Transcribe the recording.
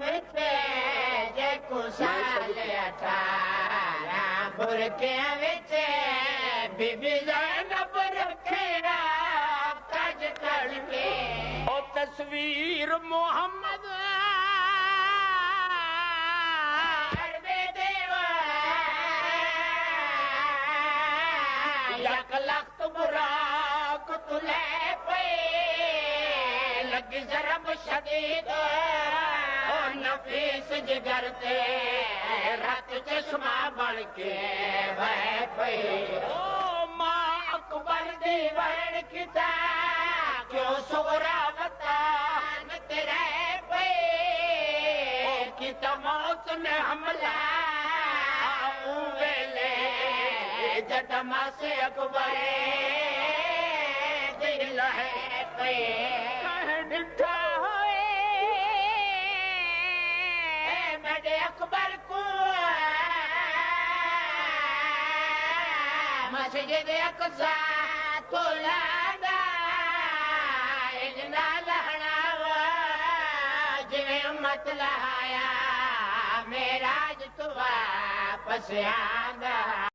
विचे जे कुशाल 18 बुरकियां विचे बीबी ज़ैनब रखेड़ा कज करके ओ तस्वीर मोहम्मद अरबे देवा यक लख्त बुराक तुले पे लगी जरब शदीद ओ नफीस जिगर ते रात चश्मा बन के बह पे ओ मां अकबर दी वरण किता क्यों सुगरा वतान तेरे पे की मौत ने हमला वेले जदमा से अकबर दिल है पे डिठा होए मेरे अकबर को मस्जिद अक़सा तो लादा इजना लहना जिवें उम्मत लहाया मेराज तो वापस आंदा।